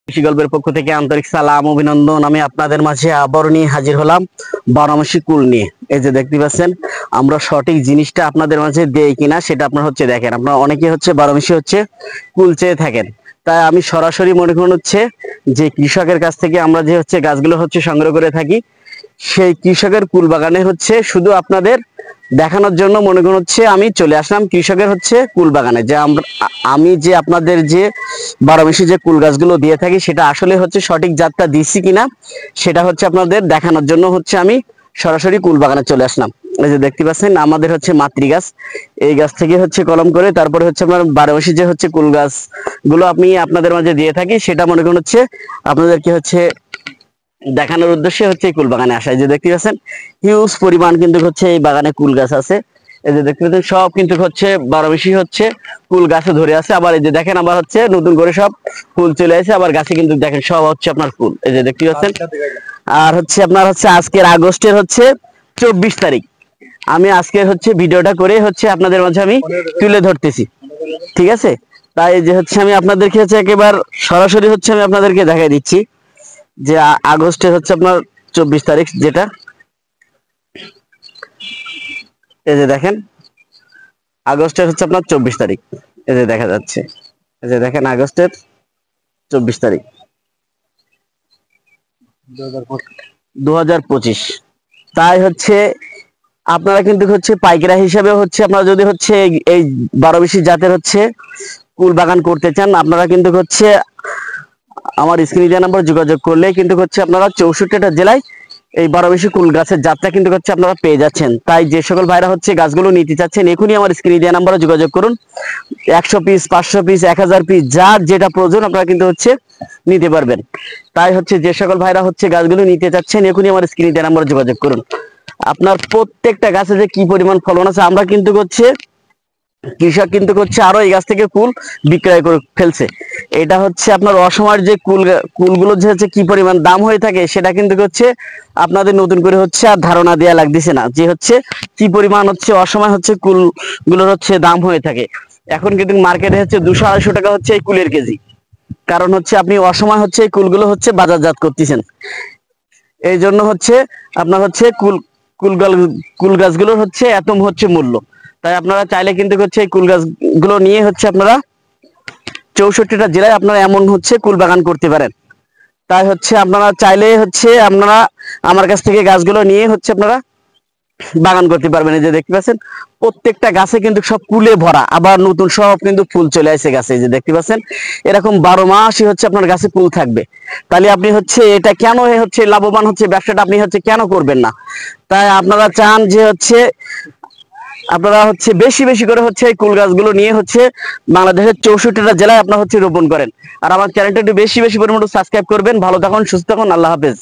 কৃষি গল্পের পক্ষ থেকে আন্তরিক সালাম অভিনন্দন। আমি আপনাদের মাঝে আবার নিয়ে হাজির হলাম বারোমাসি কুল নিয়ে। এই যে দেখতে পাচ্ছেন, আমরা সঠিক জিনিসটা আপনাদের মাঝে দেই কিনা সেটা আপনার দেখেন। আপনারা অনেকে বারোমাসি কুল চেয়ে থাকেন, তাই আমি সরাসরি মনে করুন যে কৃষকের কাছ থেকে আমরা যে গাছগুলো সংগ্রহ করে থাকি, সেই কৃষকের কুল বাগানে শুধু আপনাদের দেখানোর জন্য মনে করুন আমি চলে আসলাম কৃষকের কুল বাগানে। যে আমি যে আপনাদের যে বারোমাসি যে কুল গাছগুলো দিয়ে থাকি সেটা আসলে সঠিক জাতটা দিচ্ছি কিনা সেটা আপনাদের দেখানোর জন্য আমি সরাসরি কুল বাগানে চলে আসলাম। এই যে দেখতে পাচ্ছেন, আমাদের মাতৃ গাছ, এই গাছ থেকে কলম করে তারপরে আপনার বারোমাসি যে কুল গাছ গুলো আমি আপনাদের মাঝে দিয়ে থাকি সেটা মনে করুন আপনাদেরকে দেখানোর উদ্দেশ্যে এই কুল বাগানে আসা। যে দেখতে পাচ্ছেন হিউজ পরিমাণ কিন্তু এই বাগানে কুল গাছ আছে। এই যে দেখতে পাচ্ছেন সব কিন্তু বারোমাসি কুল গাছে ধরে আছে। আবার এই যে দেখেন আবার নতুন করে সব ফুল চলে আসে, আবার গাছে কিন্তু দেখেন সব আপনার ফুল। এই যে দেখতে পাচ্ছেন। আর আপনার আজকের আগস্টের 24 তারিখ আমি আজকের ভিডিওটা করে আপনাদের মাঝে আমি তুলে ধরতেছি, ঠিক আছে। তাই যে আমি আপনাদেরকে একেবারে সরাসরি আমি আপনাদেরকে দেখাই দিচ্ছি যে আগস্টের আপনার 24 তারিখ, যেটা এই যে দেখেন আগস্টের আপনার 24 তারিখ, এই যে দেখা যাচ্ছে। এই যে দেখেন আগস্টের 24 তারিখ 2025। তাই আপনারা কিন্তু পাইকারা হিসাবে আপনারা যদি এই বারোমাসি জাতের কুল বাগান করতে চান, আপনারা কিন্তু আমার স্ক্রিনে দেওয়া নাম্বার যোগাযোগ করলে কিন্তু আপনারা 64টা জেলায় এই বারোমাসি কুল গাছের জাতটা কিন্তু আপনারা পেয়ে যাচ্ছেন। তাই যে সকল ভাইরা গাছগুলো নিতে চাচ্ছেন এখনই আমার স্ক্রিনে দেওয়া নাম্বারে যোগাযোগ করুন। 100 পিস, 500 পিস, 1000 পিস, যার যেটা প্রয়োজন আপনারা কিন্তু নিতে পারবেন। তাই যে সকল ভাইরা গাছগুলো নিতে চাচ্ছেন এখনই আমার স্ক্রিনে দেওয়া নাম্বারে যোগাযোগ করুন। আপনার প্রত্যেকটা গাছে যে কি পরিমাণ ফলন আছে, আমরা কিন্তু কৃষক কিন্তু আরো এই গাছ থেকে কুল বিক্রয় করে ফেলছে। এটা আপনার অসময়ের যে কুলগুলো যে কি পরিমাণ দাম হয়ে থাকে সেটা কিন্তু আপনাদের নতুন করে আর ধারণা দেওয়া লাগতেছে না, যে কি পরিমাণ অসময় কুলগুলোর দাম হয়ে থাকে। এখন কিন্তু মার্কেটে 200-250 টাকা এই কুলের কেজি, কারণ আপনি অসময় এই কুলগুলো বাজারজাত করতেছেন। এই জন্য আপনার কুল গাছগুলোর এত মূল্য। তাই আপনারা চাইলে কিন্তু এই কুল গাছগুলো নিয়ে আপনারা 64টা জেলায় আপনারা এমন কুল বাগান করতে পারেন। তাই আপনারা চাইলে আপনারা আমার কাছ থেকে গাছগুলো নিয়ে আপনারা বাগান করতে পারবেন। এই যে দেখতে পাচ্ছেন প্রত্যেকটা গাছে কিন্তু সব কুলে ভরা, আবার নতুন সব কিন্তু ফুল চলে আসে গাছে। এই যে দেখতে পাচ্ছেন এরকম 12 মাসই আপনার গাছে ফুল থাকবে। তাহলে আপনি এটা কেন লাভবান ব্যবসাটা আপনি কেন করবেন না? তাই আপনারা চান যে আপনারা বেশি বেশি করে এই কুল গাছগুলো নিয়ে বাংলাদেশের 64টা জেলায় আপনারা রোপণ করেন। আর আমার চ্যানেলটা একটু বেশি বেশি পরিমাণে সাবস্ক্রাইব করবেন। ভালো থাকুন, সুস্থ থাকুন, আল্লাহ হাফেজ।